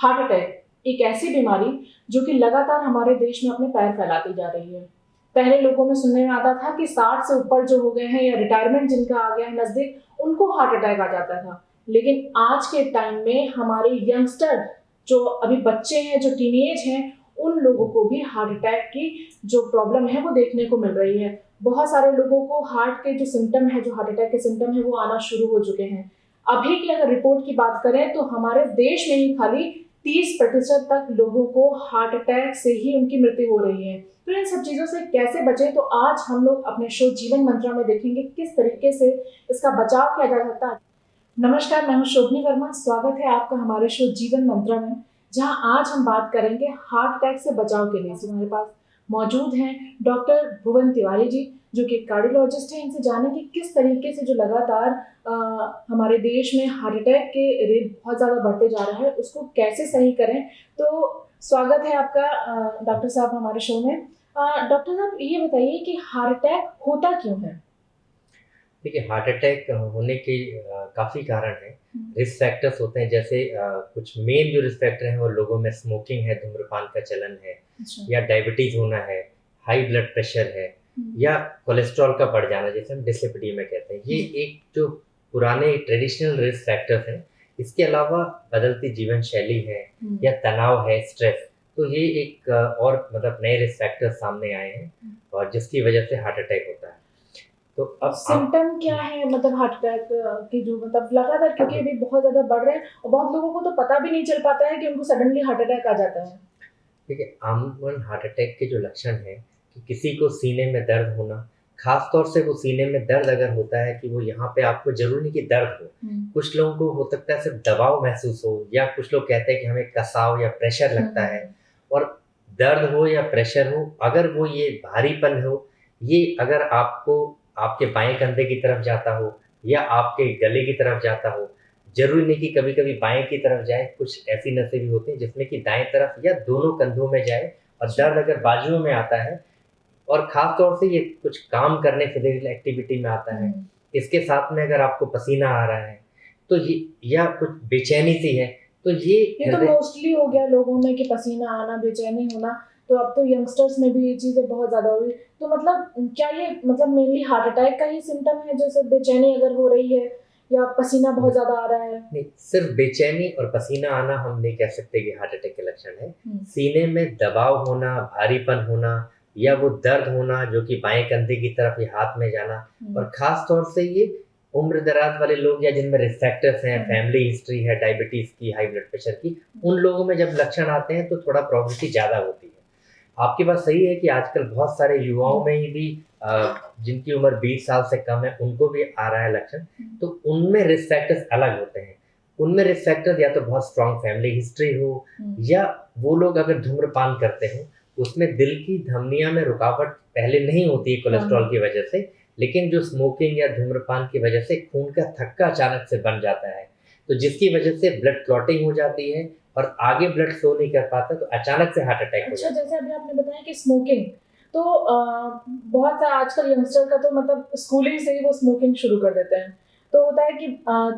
Heart attack एक ऐसी बीमारी जो कि लगातार हमारे देश में अपने पैर फैलाती जा रही है। पहले लोगों में सुनने में आता था कि 60 से ऊपर जो हो गए हैं या रिटायरमेंट जिनका आ गया है नजदीक, उनको हार्ट अटैक आ जाता था। लेकिन आज के टाइम में हमारे यंगस्टर जो अभी बच्चे हैं, जो टीनेज हैं, उन लोगों को भी हार्ट अटैक की जो प्रॉब्लम है वो देखने को मिल रही है। बहुत सारे लोगों को हार्ट के जो सिम्टम है, जो हार्ट अटैक के सिम्टम है, वो आना शुरू हो चुके हैं। अभी की अगर रिपोर्ट की बात करें तो हमारे देश में ही खाली 30% तक लोगों को हार्ट अटैक से ही उनकी मृत्यु हो रही है। तो इन सब चीज़ों से कैसे बचें, तो आज हम लोग अपने शो जीवन मंत्रा में देखेंगे किस तरीके से इसका बचाव किया जा सकता है। नमस्कार, मैं हूं शोभनी वर्मा। स्वागत है आपका हमारे शो जीवन मंत्रा में, जहां आज हम बात करेंगे हार्ट अटैक से बचाव के लिए। हमारे पास मौजूद हैं डॉक्टर भुवन तिवारी जी, जो कि कार्डियोलॉजिस्ट हैं। इनसे जानेंगे किस तरीके से जो लगातार हमारे देश में हार्ट अटैक के रेट बहुत ज़्यादा बढ़ते जा रहा है, उसको कैसे सही करें। तो स्वागत है आपका डॉक्टर साहब हमारे शो में। डॉक्टर साहब, ये बताइए कि हार्ट अटैक होता क्यों है? देखिए, हार्ट अटैक होने के काफ़ी कारण हैं। रिस्क फैक्टर्स होते हैं, जैसे कुछ मेन जो रिस्क फैक्टर हैं वो लोगों में स्मोकिंग है, धूम्रपान का चलन है, अच्छा। या डायबिटीज़ होना है, हाई ब्लड प्रेशर है, या कोलेस्ट्रॉल का बढ़ जाना, जैसे हम डिसलिपिडीमिया कहते हैं। ये एक जो पुराने ट्रेडिशनल रिस्क फैक्टर्स हैं। इसके अलावा बदलती जीवन शैली है या तनाव है, स्ट्रेस, तो ये एक और मतलब नए रिस्क फैक्टर्स सामने आए हैं और जिसकी वजह से हार्ट अटैक होता है। तो अब सिम्टम क्या है, मतलब हार्ट अटैक की जो मतलब लगातार, क्योंकि अभी बहुत ज्यादा बढ़ रहे हैं और बहुत लोगों को तो पता भी नहीं चल पाता है कि उनको सडनली हार्ट अटैक आ जाता है। देखिए, आमतौर हार्ट अटैक के जो लक्षण हैं कि किसी को सीने में दर्द होना, खास तौर से वो सीने में दर्द अगर होता है कि वो यहाँ पे आपको जरूरी नहीं कि दर्द हो, कुछ लोगों को हो सकता है सिर्फ दबाव महसूस हो, या कुछ लोग कहते हैं कि हमें कसाव या प्रेशर लगता है। और दर्द हो या प्रेशर हो, अगर वो ये भारीपन हो, ये अगर आपको आपके बाएं कंधे की तरफ जाता हो या आपके गले की तरफ जाता हो, ज़रूरी नहीं कि कभी-कभी बाएँ की तरफ जाए, कुछ ऐसी नसें भी होती हैं जिसमें कि दाएँ तरफ या दोनों कंधों में जाए, और दर्द अगर बाजुओं में आता है, और ख़ास तौर से ये कुछ काम करने, फिज़िकल एक्टिविटी में आता है। इसके साथ में अगर आपको पसीना आ रहा है, तो ये या कुछ बेचैनी सी है, तो ये तो मोस्टली हो गया लोगों में कि पसीना आना, बेचैनी होना। तो अब तो यंगस्टर्स में भी ये चीज़ें बहुत ज़्यादा हो रही। तो मतलब क्या ये मतलब मेनली हार्ट अटैक का ही सिम्टम है, जैसे बेचैनी अगर हो रही है या पसीना बहुत ज़्यादा आ रहा है? नहीं, सिर्फ बेचैनी और पसीना आना हम नहीं कह सकते कि हार्ट अटैक के लक्षण है। सीने में दबाव होना, भारीपन होना, या वो दर्द होना जो कि बाएं कंधे की तरफ या हाथ में जाना, और ख़ास तौर से ये उम्र दराज वाले लोग या जिनमें रिस्क फैक्टर्स हैं, फैमिली हिस्ट्री है डायबिटीज़ की, हाई ब्लड प्रेशर की, उन लोगों में जब लक्षण आते हैं तो थोड़ा प्रोबेबिलिटी ज़्यादा होती है। आपकी बात सही है कि आजकल बहुत सारे युवाओं में ही भी जिनकी उम्र 20 साल से कम है, उनको भी आ रहा है लक्षण। तो उनमें रिस्क फैक्टर्स अलग होते हैं। उनमें रिस्क फैक्टर्स या तो बहुत स्ट्रॉन्ग फैमिली हिस्ट्री हो, या वो लोग अगर धूम्रपान करते हो, उसमें दिल की धमनियों में रुकावट पहले नहीं होती है कोलेस्ट्रॉल की वजह से, लेकिन जो स्मोकिंग या धूम्रपान की वजह से खून का थक्का अचानक से बन जाता है, तो जिसकी वजह से ब्लड क्लॉटिंग हो जाती है और आगे ब्लड फ्लो नहीं कर पाता, तो अचानक से हार्ट अटैक हो जाता है। अच्छा, जैसे अभी आपने बताया कि स्मोकिंग, तो बहुत सारे आजकल यंगस्टर का तो मतलब स्कूलिंग से ही वो स्मोकिंग शुरू कर देते हैं। तो होता है कि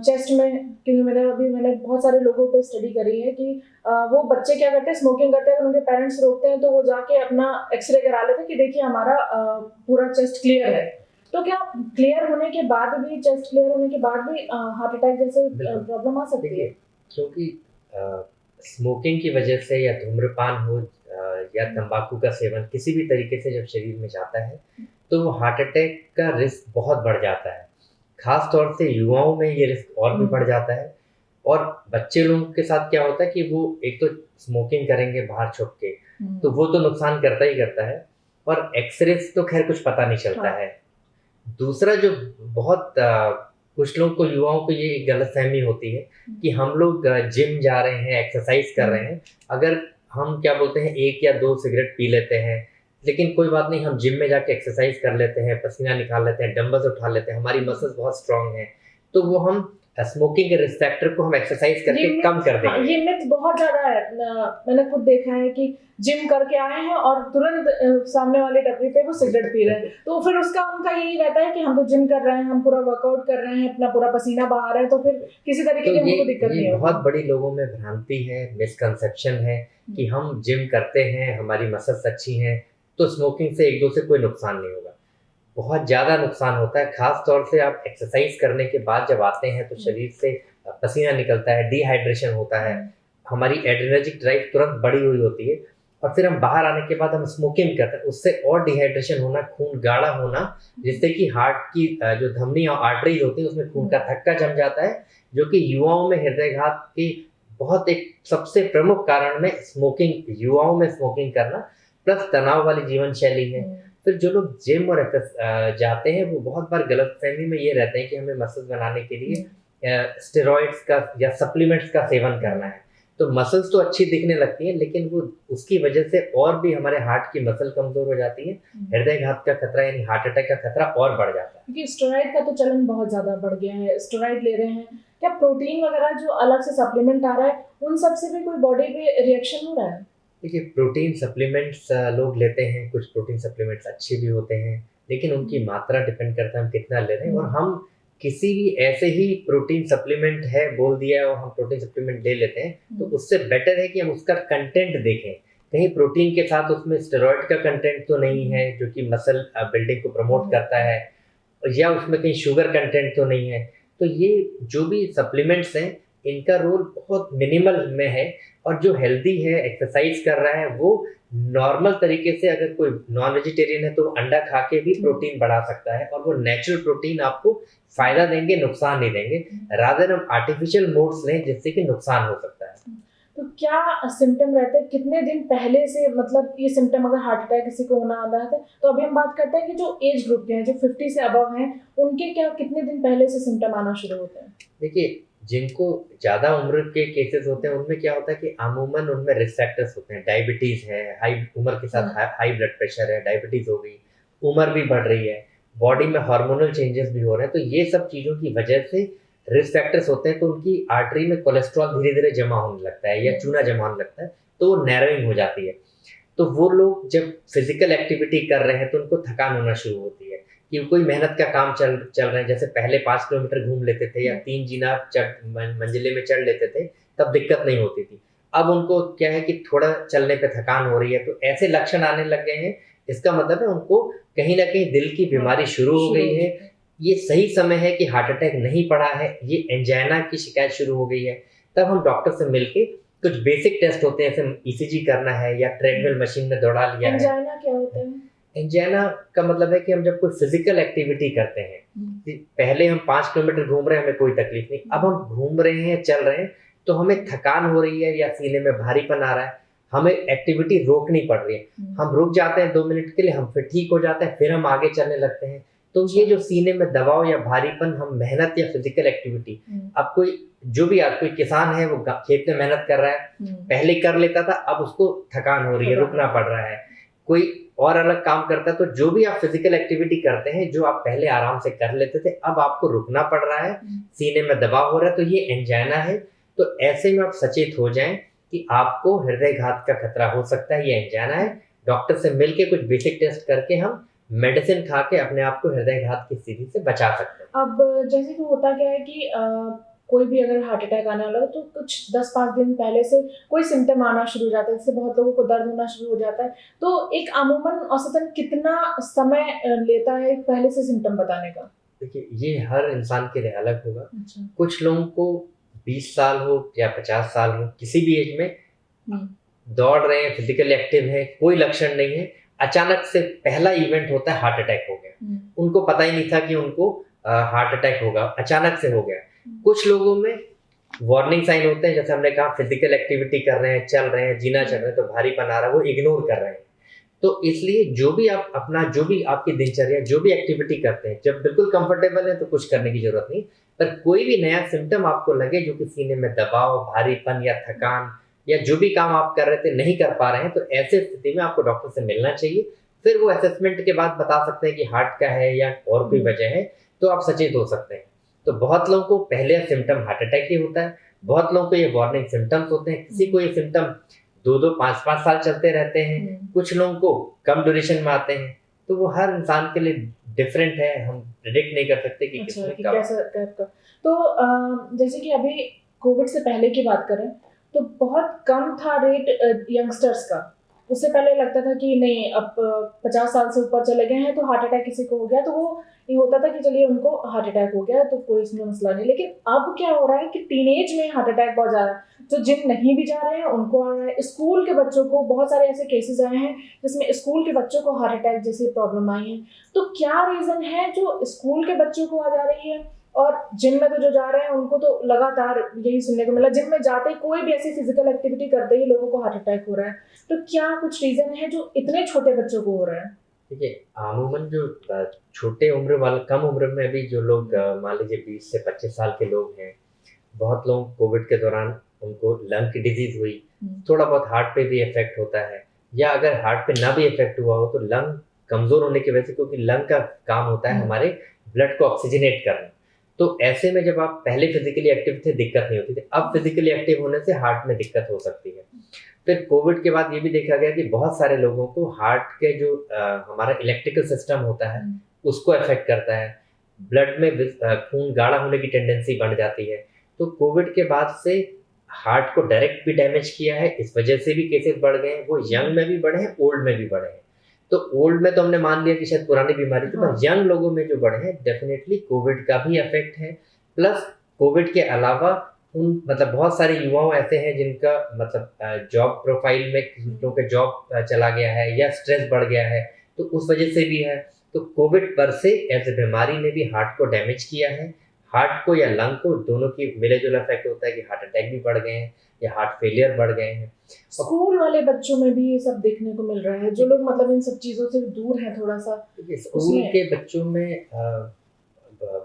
चेस्ट में, क्योंकि मैंने बहुत सारे लोगों पे स्टडी करी है कि वो बच्चे क्या करते हैं, स्मोकिंग करते हैं, उनके पेरेंट्स रोकते हैं तो वो जाके अपना एक्सरे करा लेते हैं कि देखिए हमारा पूरा चेस्ट क्लियर है। तो क्या क्लियर होने के बाद भी, चेस्ट क्लियर होने के बाद भी हार्ट अटैक जैसे प्रॉब्लम आ सकती है? क्योंकि स्मोकिंग की वजह से या धूम्रपान हो या तंबाकू का सेवन किसी भी तरीके से जब शरीर में जाता है, तो हार्ट अटैक का रिस्क बहुत बढ़ जाता है। खास तौर से युवाओं में ये रिस्क और भी बढ़ जाता है। और बच्चे लोगों के साथ क्या होता है कि वो एक तो स्मोकिंग करेंगे बाहर छुप के, तो वो तो नुकसान करता ही करता है, और एक्सरे तो खैर कुछ पता नहीं चलता है। दूसरा जो बहुत कुछ लोगों को, युवाओं को ये गलतफहमी होती है कि हम लोग जिम जा रहे हैं, एक्सरसाइज कर रहे हैं, अगर हम क्या बोलते हैं 1 या 2 सिगरेट पी लेते हैं, लेकिन कोई बात नहीं, हम जिम में जाके एक्सरसाइज कर लेते हैं, पसीना निकाल लेते हैं, डंबल्स उठा लेते हैं, हमारी मसल्स बहुत स्ट्रांग हैं, तो वो हम स्मोकिंग के रिस्क फैक्टर को हम एक्सरसाइज करके कम कर हाँ, देंगे। ये मिथ बहुत ज्यादा है। मैंने खुद देखा है कि जिम करके आए हैं और तुरंत सामने वाले टपरी पे वो सिगरेट पी रहे हैं, तो फिर उसका उनका यही रहता है कि हम तो जिम कर रहे हैं, हम पूरा वर्कआउट कर रहे हैं, अपना पूरा पसीना बहा रहे हैं, तो फिर किसी तरीके की हमको दिक्कत नहीं होगी। बहुत बड़ी लोगों में भ्रांति है, मिसकंसेप्शन है कि हम जिम करते हैं, हमारी मसल्स अच्छी हैं, तो स्मोकिंग से एक दो से कोई नुकसान नहीं होगा। बहुत ज़्यादा नुकसान होता है। खास तौर से आप एक्सरसाइज करने के बाद जब आते हैं तो शरीर से पसीना निकलता है, डिहाइड्रेशन होता है, हमारी एड्रेनर्जिक ड्राइव तुरंत बढ़ी हुई होती है, और फिर हम बाहर आने के बाद हम स्मोकिंग करते हैं, उससे और डिहाइड्रेशन होना, खून गाढ़ा होना, जिससे कि हार्ट की जो धमनी और आर्टरीज होती है उसमें खून का थक्का जम जाता है, जो कि युवाओं में हृदयघात की बहुत एक सबसे प्रमुख कारण में स्मोकिंग, युवाओं में स्मोकिंग करना प्लस तनाव वाली जीवन शैली है। फिर जो लोग जिम और जाते हैं वो बहुत बार गलतफहमी में ये रहते हैं कि हमें मसल्स बनाने के लिए स्टेरॉइड्स का या सप्लीमेंट्स का सेवन करना है, तो मसल्स तो अच्छी दिखने लगती हैं, लेकिन वो उसकी वजह से और भी हमारे हार्ट की मसल कमजोर हो जाती है, हृदयघात का खतरा यानी हार्ट अटैक का खतरा और बढ़ जाता है। क्योंकि स्टेरॉइड का तो चलन बहुत ज्यादा बढ़ गया है, स्टेरॉइड ले रहे हैं, क्या प्रोटीन वगैरह जो अलग से सप्लीमेंट आ रहा है उन सब से भी कोई बॉडी पे रिएक्शन हो रहा है? देखिए, प्रोटीन सप्लीमेंट्स लोग लेते हैं, कुछ प्रोटीन सप्लीमेंट्स अच्छे भी होते हैं, लेकिन उनकी मात्रा डिपेंड करता है हम कितना ले रहे हैं। और हम किसी भी ऐसे ही प्रोटीन सप्लीमेंट है बोल दिया है और हम प्रोटीन सप्लीमेंट ले लेते हैं, तो उससे बेटर है कि हम उसका कंटेंट देखें, कहीं प्रोटीन के साथ उसमें स्टेरॉइड का कंटेंट तो नहीं है जो कि मसल बिल्डिंग को प्रमोट करता है, या उसमें कहीं शुगर कंटेंट तो नहीं है। तो ये जो भी सप्लीमेंट्स हैं इनका रोल बहुत मिनिमल में है, और जो हेल्दी है, एक्सरसाइज कर रहा है, वो नॉर्मल तरीके से, अगर कोई नॉन वेजिटेरियन है तो अंडा खा के भी प्रोटीन बढ़ा सकता है, और वो नेचुरल प्रोटीन आपको फायदा देंगे, नुकसान नहीं देंगे, रादर हम आर्टिफिशियल मोड्स लें जिससे कि नुकसान हो सकता है। तो क्या सिम्टम रहते हैं, कितने दिन पहले से, मतलब ये सिम्टम अगर हार्ट अटैक किसी को होना आना है, तो अभी हम बात करते हैं कि जो एज ग्रुप के हैं, जो 50 से अबव हैं, उनके क्या कितने दिन पहले से सिम्टम आना शुरू होते हैं? देखिए, जिनको ज़्यादा उम्र के केसेस होते हैं उनमें क्या होता है कि अमूमन उनमें रिस्क फैक्टर्स होते हैं, डायबिटीज़ है, हाई उम्र के साथ हाई ब्लड प्रेशर है, डायबिटीज़ हो गई, उम्र भी बढ़ रही है, बॉडी में हार्मोनल चेंजेस भी हो रहे हैं, तो ये सब चीज़ों की वजह से रिस्क फैक्टर्स होते हैं, तो उनकी आर्टरी में कोलेस्ट्रॉल धीरे धीरे जमा होने लगता है या चूना जमा होने लगता है, तो वो नैरोइंग हो जाती है। तो वो लोग जब फिजिकल एक्टिविटी कर रहे हैं तो उनको थकान होना शुरू होती है, कि कोई मेहनत का काम चल रहे हैं, जैसे पहले 5 किलोमीटर घूम लेते थे या 3 जीना मंजिले में चढ़ लेते थे, तब दिक्कत नहीं होती थी। अब उनको क्या है कि थोड़ा चलने पे थकान हो रही है, तो ऐसे लक्षण आने लग गए हैं, इसका मतलब है उनको कहीं ना कहीं दिल की बीमारी शुरू हो गई है। ये सही समय है कि हार्ट अटैक नहीं पड़ा है, ये एंजाइना की शिकायत शुरू हो गई है, तब हम डॉक्टर से मिलके कुछ बेसिक टेस्ट होते हैं, जैसे ईसीजी करना है या ट्रेडमिल मशीन में दौड़ा लिया है। एंजाइना क्या होता है? एंजाइना का मतलब है कि हम जब कोई फिजिकल एक्टिविटी करते हैं, पहले हम 5 किलोमीटर घूम रहे हैं, हमें कोई तकलीफ नहीं, अब हम घूम रहे हैं, चल रहे हैं, तो हमें थकान हो रही है या सीने में भारीपन आ रहा है, हमें एक्टिविटी रोकनी पड़ रही है, हम रुक जाते हैं 2 मिनट के लिए, हम फिर ठीक हो जाते हैं, फिर हम आगे चलने लगते हैं। तो ये जो सीने में दबाव या भारीपन, हम मेहनत या फिजिकल एक्टिविटी, अब कोई जो भी कोई किसान है वो खेत में मेहनत कर रहा है, पहले कर लेता था, अब उसको थकान हो रही है, रुकना पड़ रहा है, कोई और अलग काम करता है, तो जो भी आप फिजिकल एक्टिविटी करते हैं, जो आप पहले आराम से कर लेते थे, अब आपको रुकना पड़ रहा है, सीने में दबाव हो रहा है, तो ये एंजाइना है। तो ऐसे में आप सचेत हो जाएं कि आपको हृदयघात का खतरा हो सकता है, ये एंजाइना है। डॉक्टर से मिलके कुछ बेसिक टेस्ट करके हम मेडिसिन खा के अपने आप को हृदयघात की स्थिति से बचा सकते हैं। अब जैसे कि होता क्या है कि कोई भी अगर हार्ट अटैक आने वाला हो तो कुछ 10-5 दिन पहले से कोई सिम्टम आना शुरू हो जाता है, जैसे बहुत लोगों को दर्द होना शुरू हो जाता है, तो एक अमूमन औसतन कितना समय लेता है पहले से सिम्टम बताने का? देखिए, ये हर इंसान के लिए अलग होगा। कुछ लोगों को 20 साल हो या 50 साल हो, किसी भी एज में दौड़ रहे हैं, फिजिकल एक्टिव है, कोई लक्षण नहीं है, अचानक से पहला इवेंट होता है हार्ट अटैक हो गया, उनको पता ही नहीं था कि उनको हार्ट अटैक होगा, अचानक से हो गया। कुछ लोगों में वार्निंग साइन होते हैं, जैसे हमने कहा फिजिकल एक्टिविटी कर रहे हैं, चल रहे हैं, जीना चल रहे हैं, तो भारीपन आ रहा है, वो इग्नोर कर रहे हैं। तो इसलिए जो भी आप अपना, जो भी आपकी दिनचर्या, जो भी एक्टिविटी करते हैं, जब बिल्कुल कंफर्टेबल है तो कुछ करने की जरूरत नहीं, पर कोई भी नया सिम्टम आपको लगे, जो कि सीने में दबाव, भारीपन या थकान, या जो भी काम आप कर रहे थे नहीं कर पा रहे हैं, तो ऐसे स्थिति में आपको डॉक्टर से मिलना चाहिए। फिर वो असेसमेंट के बाद बता सकते हैं कि हार्ट का है या और कोई वजह है, तो आप सचेत हो सकते हैं। तो बहुत लोगों को पहले सिम्टम हार्ट अटैक ही होता है, बहुत लोगों को ये वार्निंग सिम्टम्स होते हैं, किसी को ये सिम्टम 2-2 5-5 साल चलते रहते हैं, कुछ लोगों को कम ड्यूरेशन में आते हैं। तो वो हर इंसान के लिए डिफरेंट है, हम प्रिडिक्ट नहीं कर सकते कि अच्छा, किसमें कि कब। कैसा टाइप का। तो जैसे कि अभी कोविड से पहले की बात करें तो बहुत कम था रेट यंगस्टर्स का। उससे पहले लगता था कि नहीं, अब 50 साल से ऊपर चले गए हैं तो हार्ट अटैक किसी को हो गया तो वो ये होता था कि चलिए उनको हार्ट अटैक हो गया तो कोई इसमें मसला नहीं। लेकिन अब क्या हो रहा है कि टीनेज में हार्ट अटैक बहुत ज़्यादा है। जो जिम नहीं भी जा रहे हैं उनको आ रहा है, स्कूल के बच्चों को बहुत सारे ऐसे केसेस आए हैं जिसमें स्कूल के बच्चों को हार्ट अटैक जैसी प्रॉब्लम आई है। तो क्या रीज़न है जो स्कूल के बच्चों को आ जा रही है, और जिम में तो जो जा रहे हैं उनको तो लगातार यही सुनने को मिला, जिम में जाते ही कोई भी ऐसी फिजिकल एक्टिविटी करते ही लोगों को हार्ट अटैक हो रहा है। तो क्या कुछ रीजन है जो इतने छोटे बच्चों को हो रहा है? देखिए, अमूमन जो छोटे उम्र वाले, कम उम्र में भी जो लोग मान लीजिए 20 से 25 साल के लोग हैं, बहुत लोग कोविड के दौरान उनको लंग की डिजीज हुई, थोड़ा बहुत हार्ट पे भी इफेक्ट होता है, या अगर हार्ट पे ना भी इफेक्ट हुआ हो तो लंग कमजोर होने की वजह से, क्योंकि लंग का काम होता है हमारे ब्लड को ऑक्सीजनेट करना। तो ऐसे में जब आप पहले फिजिकली एक्टिव थे दिक्कत नहीं होती थी, अब फिजिकली एक्टिव होने से हार्ट में दिक्कत हो सकती है। फिर कोविड के बाद ये भी देखा गया कि बहुत सारे लोगों को हार्ट के जो हमारा इलेक्ट्रिकल सिस्टम होता है उसको अफेक्ट करता है, ब्लड में खून गाढ़ा होने की टेंडेंसी बढ़ जाती है। तो कोविड के बाद से हार्ट को डायरेक्ट भी डैमेज किया है, इस वजह से भी केसेस बढ़ गए हैं। वो यंग में भी बढ़े हैं, ओल्ड में भी बढ़े हैं। तो ओल्ड में तो हमने मान लिया कि शायद पुरानी बीमारी थी, पर यंग लोगों में जो बढ़े हैं डेफिनेटली कोविड का भी इफेक्ट है। प्लस कोविड के अलावा उन मतलब बहुत सारे युवाओं ऐसे हैं जिनका मतलब जॉब प्रोफाइल में लोगों के जॉब चला गया है या स्ट्रेस बढ़ गया है, तो उस वजह से भी है। तो कोविड पर से एज ए बीमारी ने भी हार्ट को डैमेज किया है। हार्ट को या लंग को दोनों की मिले जुला इफेक्ट होता है कि हार्ट अटैक भी बढ़ गए हैं या हार्ट फेलियर बढ़ गए हैं। स्कूल वाले बच्चों में भी ये सब देखने को मिल रहा है, जो लोग मतलब इन सब चीजों से दूर हैं थोड़ा सा। स्कूल के बच्चों में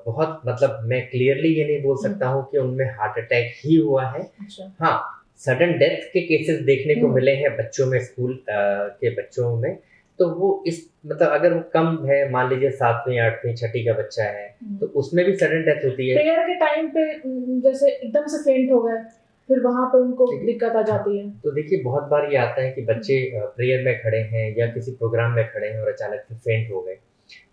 बहुत मतलब मैं क्लियरली ये नहीं बोल सकता हूँ कि उनमें हार्ट अटैक ही हुआ है। अच्छा। हाँ, सडन डेथ के केसेस देखने को मिले हैं बच्चों में, स्कूल के बच्चों में। तो वो इस मतलब अगर वो कम है, मान लीजिए 7वीं 8वीं 6ठी का बच्चा है तो उसमें भी सडन डेथ होती है। प्रेयर के टाइम पे जैसे एकदम से फेंट हो गए, फिर वहां पे उनको दिक्कत आ जाती है। तो देखिए बहुत बार ये आता है कि बच्चे प्रेयर में खड़े हैं या किसी प्रोग्राम में खड़े हैं और अचानक से फेंट हो गए।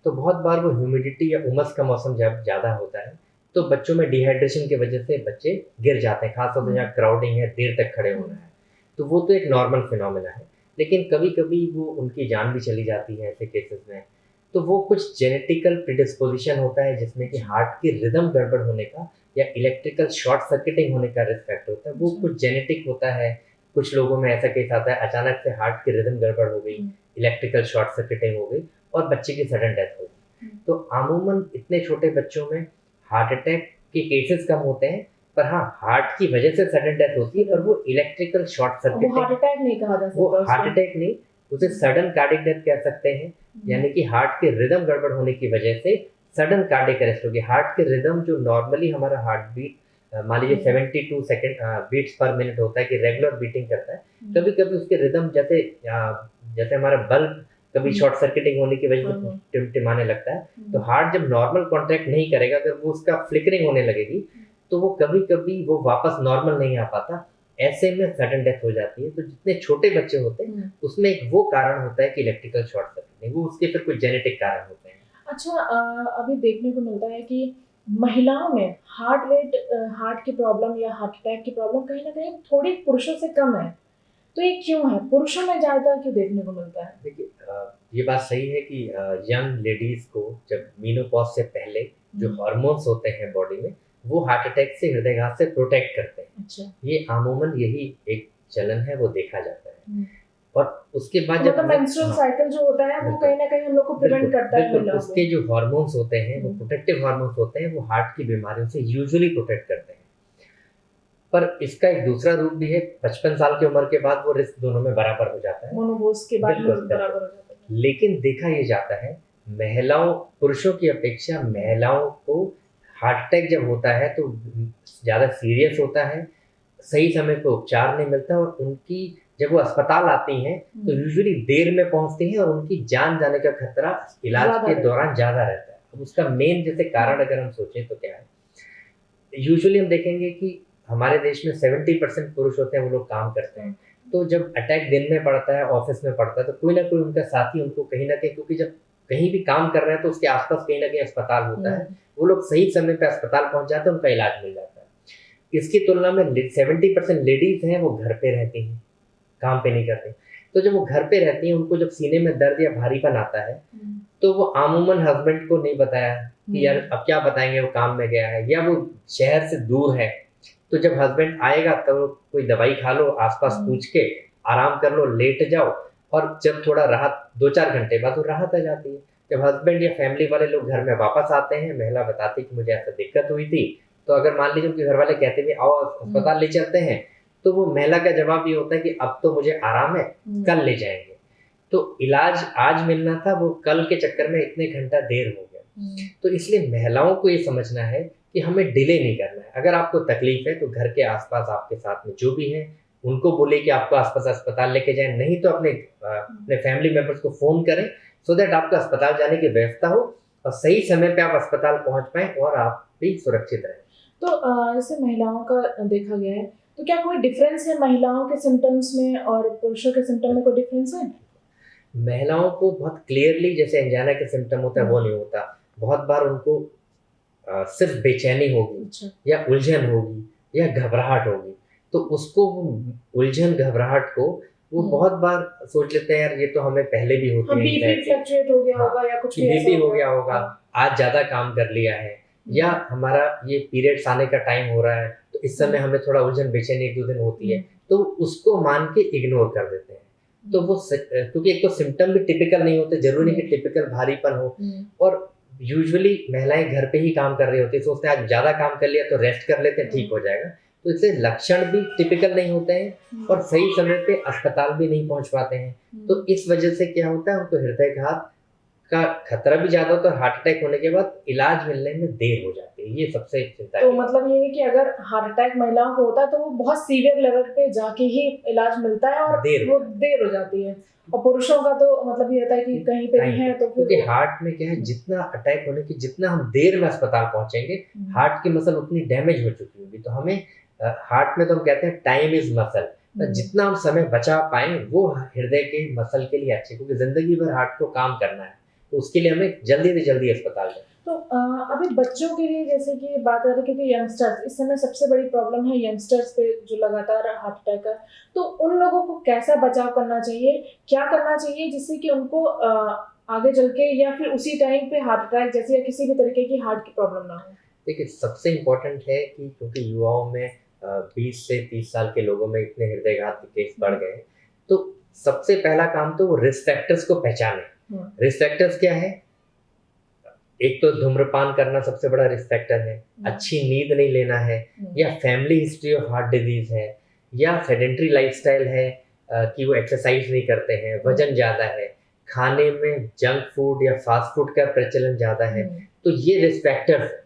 तो बहुत बार वो ह्यूमिडिटी या उमस का मौसम जब ज़्यादा होता है तो बच्चों में डिहाइड्रेशन की वजह से बच्चे गिर जाते हैं, खासतौर पर जहाँ क्राउडिंग है, देर तक खड़े होना है। तो वो तो एक नॉर्मल फिनोमेना है, लेकिन कभी कभी वो उनकी जान भी चली जाती है ऐसे केसेस में। तो वो कुछ जेनेटिकल प्रिडिस्पोजिशन होता है जिसमें कि हार्ट की रिदम गड़बड़ होने का या इलेक्ट्रिकल शॉर्ट सर्किटिंग होने का रिस्क फैक्टर होता है। वो कुछ जेनेटिक होता है। कुछ लोगों में ऐसा केस आता है अचानक से हार्ट की रिदम गड़बड़ हो गई, इलेक्ट्रिकल शॉर्ट सर्किटिंग हो गई और बच्चे की सडन डेथ हो गई। तो अमूमन इतने छोटे बच्चों में हार्ट अटैक के केसेस कम होते हैं, पर हाँ हार्ट की वजह से सडन डेथ होती है, पर वो इलेक्ट्रिकल शॉर्ट सर्किट, वो हार्ट अटैक नहीं कहा जा सकता, वो हार्ट अटैक नहीं, उसे सडन कार्डियक डेथ कह सकते हैं। यानी कि हार्ट की रिदम गड़बड़ होने की वजह से सडन कार्डियक अरेस्ट होगी। हार्ट की रिदम जो नॉर्मली हमारा हार्ट बीट मान लीजिए 72 सेकंड बीट्स पर मिनट होता है कि रेगुलर बीटिंग करता है, कभी कभी उसके रिदम जैसे जैसे हमारा बल्ब कभी शॉर्ट सर्किटिंग होने की वजह से टिमटिमाने लगता है, तो हार्ट जब नॉर्मल कॉन्ट्रैक्ट नहीं करेगा, अगर वो उसका फ्लिकरिंग होने लगेगी तो वो कभी कभी वो वापस नॉर्मल नहीं आ पाता, ऐसे में सडन डेथ हो जाती है। तो जितने छोटे बच्चे होते हैं उसमें एक वो कारण होता है कि इलेक्ट्रिकल शॉर्ट सर्किटिंग, वो उसके फिर कुछ जेनेटिक कारण होते हैं। अच्छा, अभी देखने को मिलता है कि महिलाओं में हार्ट रेट, हार्ट की प्रॉब्लम या हार्ट अटैक की प्रॉब्लम कहीं ना कहीं थोड़ी पुरुषों से कम है। तो ये क्यों है, पुरुषों में ज़्यादा क्यों देखने को मिलता है? देखिए ये बात सही है कि यंग लेडीज को जब मीनोपॉज से पहले जो हार्मोन्स होते हैं बॉडी में, वो हार्ट अटैक से, हृदयघात से प्रोटेक्ट करते हैं। अच्छा। ये अमूमन यही एक चलन है, वो देखा जाता है। और उसके बाद जब मेंस्ट्रुअल साइकिल जो होता है वो कहीं ना कहीं हम लोग को प्रिवेंट करता है। उसके जो हार्मोन्स होते हैं वो प्रोटेक्टिव हार्मोन्स होते हैं, वो हार्ट की बीमारियों से यूजुअली प्रोटेक्ट करते हैं। पर इसका एक दूसरा रूप भी है, 55 साल की उम्र के बाद वो रिस्क दोनों में बराबर हो जाता है, मोनोपोज के बाद बराबर हो जाता है। लेकिन देखा ये जाता है महिलाओं, पुरुषों की अपेक्षा महिलाओं को हार्ट अटैक जब होता है तो ज़्यादा सीरियस होता है, सही समय पे उपचार नहीं मिलता और उनकी जब वो अस्पताल आती हैं तो यूजुअली देर में पहुंचती हैं और उनकी जान जाने का खतरा इलाज के दौरान ज़्यादा रहता है। अब उसका मेन जैसे कारण अगर हम सोचें तो क्या है, यूजुअली हम देखेंगे कि हमारे देश में 70% पुरुष होते हैं, वो लोग काम करते हैं। तो जब अटैक दिन में पड़ता है, ऑफिस में पड़ता है, तो कोई ना कोई उनका साथी उनको कहीं ना कहीं, क्योंकि जब कहीं भी काम कर रहे हैं तो उसके आसपास कहीं ना कहीं अस्पताल होता है, वो लोग सही समय पे अस्पताल पहुंच जाते हैं, उनका इलाज मिल जाता है। इसकी तुलना में 70% लेडीज हैं, वो घर पे रहती हैं, काम पे नहीं करती। तो जब वो घर पे रहती हैं, उनको जब सीने में दर्द या भारीपन आता है, तो वो अमूमन हस्बैंड को नहीं बताया कि यार अब क्या बताएंगे, वो काम में गया है या वो शहर से दूर है। तो जब हस्बैंड आएगा तो कोई दवाई खा लो, आसपास पूछ के आराम कर लो, लेट जाओ, और जब थोड़ा राहत 2-4 घंटे बाद वो राहत आ जाती है। जब हस्बैंड या फैमिली वाले लोग घर में वापस आते हैं, महिला बताती कि मुझे ऐसा दिक्कत हुई थी, तो अगर मान लीजिए उनके घर वाले कहते भी आओ अस्पताल ले चलते हैं, तो वो महिला का जवाब ये होता है कि अब तो मुझे आराम है, कल ले जाएंगे। तो इलाज आज मिलना था, वो कल के चक्कर में इतने घंटा देर हो गया। तो इसलिए महिलाओं को ये समझना है कि हमें डिले नहीं करना है। अगर आपको तकलीफ है तो घर के आसपास आपके साथ में जो भी है उनको बोले कि आपको आसपास अस्पताल लेके जाएं, नहीं तो अपने फैमिली मेंबर्स को फोन करें, सो दैट आपका अस्पताल जाने की व्यवस्था हो और सही समय पे आप अस्पताल पहुंच पाएं और आप भी सुरक्षित रहें। तो जैसे महिलाओं का देखा गया है, तो क्या कोई डिफरेंस है महिलाओं के सिम्टम्स में और पुरुषों के सिम्टम में? कोई डिफरेंस है? महिलाओं को बहुत क्लियरली जैसे एंजाइना के सिम्टम होता है वो नहीं होता। बहुत बार उनको सिर्फ बेचैनी होगी, अच्छा। या उलझन होगी या घबराहट होगी, तो उसको उलझन घबराहट को वो बहुत बार सोच लेते हैं यार ये तो हमें पहले भी होती है, बीपी फ्लक्चुएट हो गया होगा या कुछ बीपी हो गया होगा, आज ज्यादा काम कर लिया है, या हमारा ये पीरियड्स आने का टाइम हो रहा है तो इस समय हमें थोड़ा उलझन बेचैनी 1-2 दिन होती है, तो उसको मान के इग्नोर कर देते हैं। तो वो क्योंकि एक तो सिम्टम भी टिपिकल नहीं होते, जरूरी नहीं कि टिपिकल भारीपन हो, और यूजुअली महिलाएं घर पे ही काम कर रही होती है, सोचते हैं आज ज्यादा काम कर लिया तो रेस्ट कर लेते हैं, ठीक हो जाएगा। तो इससे लक्षण भी टिपिकल नहीं होते हैं और सही समय पे अस्पताल भी नहीं पहुंच पाते हैं। तो इस वजह से क्या होता है, उनको हृदयघात का खतरा भी ज्यादा होता है और हार्ट अटैक होने के बाद इलाज मिलने में देर हो जाती है। ये सबसे चिंता तो मतलब ये है कि अगर हार्ट अटैक महिलाओं को होता है तो वो बहुत सीवियर लेवल पे जाके ही इलाज मिलता है और वो देर हो जाती है, और पुरुषों का तो मतलब ये होता है कि कहीं पे भी है तो क्योंकि हार्ट में क्या है, जितना अटैक होने की जितना हम देर में अस्पताल पहुंचेंगे, हार्ट की मसल उतनी डैमेज हो चुकी होगी। तो हमें हार्ट में तो हम कहते हैं टाइम इज मसल, तो जितना हम समय बचा पाए वो हृदय के मसल के लिए अच्छे, क्योंकि जिंदगी भर हार्ट को काम करना है, तो उसके लिए हमें जल्दी से जल्दी अस्पताल जाए। तो अभी बच्चों के लिए जैसे कि बात कर रहे हैं, क्योंकि यंगस्टर्स इस समय सबसे बड़ी प्रॉब्लम है यंगस्टर्स पे जो लगातार हार्ट अटैक का, तो उन लोगों को कैसा बचाव करना चाहिए, क्या करना चाहिए जिससे कि उनको आगे चल के या फिर उसी टाइम पे हार्ट अटैक जैसे या किसी भी तरीके की हार्ट की प्रॉब्लम ना हो? देखिए सबसे इम्पोर्टेंट है कि क्योंकि युवाओं में 20 से 30 साल के लोगों में इतने हृदयघात के केस बढ़ गए, तो सबसे पहला काम तो वो रिस्क फैक्टर्स को पहचाने। रिस्क फैक्टर्स क्या है? एक तो धूम्रपान करना सबसे बड़ा रिस्क फैक्टर है, अच्छी नींद नहीं लेना है, या family history of heart disease है, या सेडेंट्री लाइफस्टाइल है कि वो एक्सरसाइज नहीं करते हैं, वजन ज़्यादा है, खाने में जंक फूड या फास्ट फूड का प्रचलन ज़्यादा है, तो ये रिस्क फैक्टर्स है।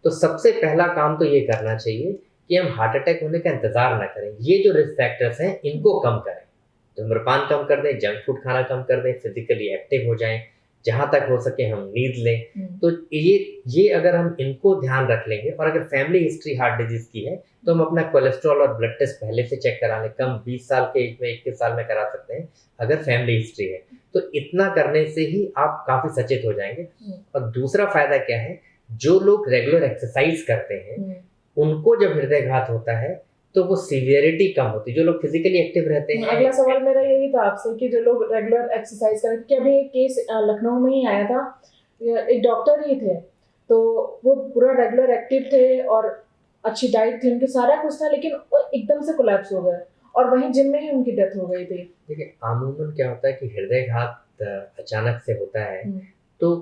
तो सबसे पहला काम तो ये करना चाहिए कि हम हार्ट अटैक होने का इंतजार ना करें, ये जो रिस्क फैक्टर्स हैं इनको कम करें, धूम्रपान कम कर दें, जंक फूड खाना कम कर दें, फिजिकली एक्टिव हो जाएं, जहाँ तक हो सके हम नींद लें। तो ये अगर हम इनको ध्यान रख लेंगे, और अगर फैमिली हिस्ट्री हार्ट डिजीज की है तो हम अपना कोलेस्ट्रॉल और ब्लड टेस्ट पहले से चेक करा लें, कम 20 साल के एज में 21 साल में करा सकते हैं अगर फैमिली हिस्ट्री है, तो इतना करने से ही आप काफी सचेत हो जाएंगे। और दूसरा फायदा क्या है, जो लोग रेगुलर एक्सरसाइज करते हैं उनको जब हृदयघात होता है तो वो सीवियरिटी कम होती है, जो लोग फिजिकली एक्टिव रहते हैं। अगला सवाल मेरा यही था आपसे कि जो लोग रेगुलर एक्सरसाइज करते, कि अभी एक केस लखनऊ में ही आया था, एक डॉक्टर ही थे, तो वो पूरा रेगुलर एक्टिव थे और अच्छी डाइट थी उनकी, सारा कुछ था, लेकिन एकदम से कोलैप्स हो गए और वहीं जिम में ही उनकी डेथ हो गई थी। देखिए अमूमन क्या होता है कि हृदयघात अचानक से होता है तो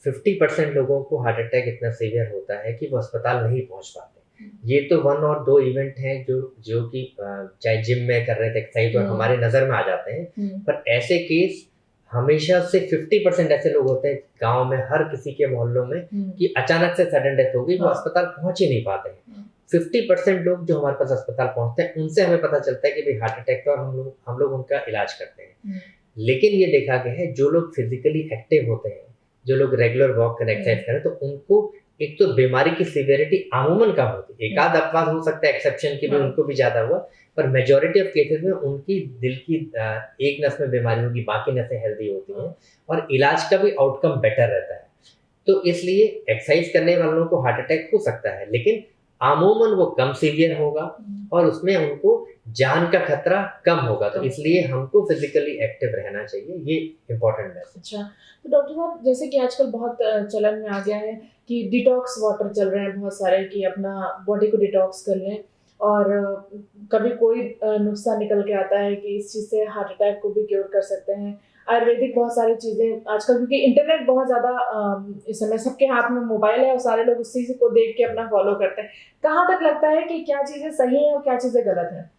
50% लोगों को हार्ट अटैक इतना सीवियर होता है कि वो अस्पताल नहीं पहुंच पाते। ये तो 1 और 2 इवेंट हैं जो कि चाहे जिम में कर रहे थे एक्सरसाइज और हमारे नजर में आ जाते हैं, पर ऐसे केस हमेशा से 50% ऐसे लोग होते हैं गांव में, हर किसी के मोहल्लों में, कि अचानक से सडन डेथ हो गई, वो अस्पताल पहुंच ही नहीं पाते हैं। 50% लोग जो हमारे पास अस्पताल पहुंचते हैं उनसे हमें पता चलता है कि भाई हार्ट अटैक का, और हम लोग उनका इलाज करते हैं। लेकिन ये देखा गया है जो लोग फिजिकली एक्टिव होते हैं, जो लोग रेगुलर वॉक कर एक्सरसाइज करें, तो उनको एक तो बीमारी की सिवियरिटी अमूमन कम होती है, एक आध अपवाद हो सकता है एक्सेप्शन की भी, उनको भी ज़्यादा हुआ, पर मेजॉरिटी ऑफ केसेस में उनकी दिल की एक नस में बीमारी होगी, बाकी नसें हेल्दी होती हैं और इलाज का भी आउटकम बेटर रहता है। तो इसलिए एक्सरसाइज करने वालों को हार्ट अटैक हो सकता है, लेकिन अमूमन वो कम सीवियर होगा और उसमें उनको जान का खतरा कम होगा। तो इसलिए हमको फिजिकली एक्टिव रहना चाहिए, ये इम्पोर्टेंट है। अच्छा, तो डॉक्टर साहब जैसे कि आजकल बहुत चलन में आ गया है कि डिटॉक्स वाटर चल रहे हैं बहुत सारे, कि अपना बॉडी को डिटॉक्स कर लें, और कभी कोई नुस्खा निकल के आता है कि इस चीज़ से हार्ट अटैक को भी क्योर कर सकते हैं। आयुर्वेदिक बहुत सारी चीज़ें आजकल, क्योंकि इंटरनेट बहुत ज़्यादा इस समय सबके हाथ में मोबाइल है और सारे लोग उसी को देख के अपना फॉलो करते हैं। कहाँ तक लगता है कि क्या चीज़ें सही हैं और क्या चीज़ें गलत हैं?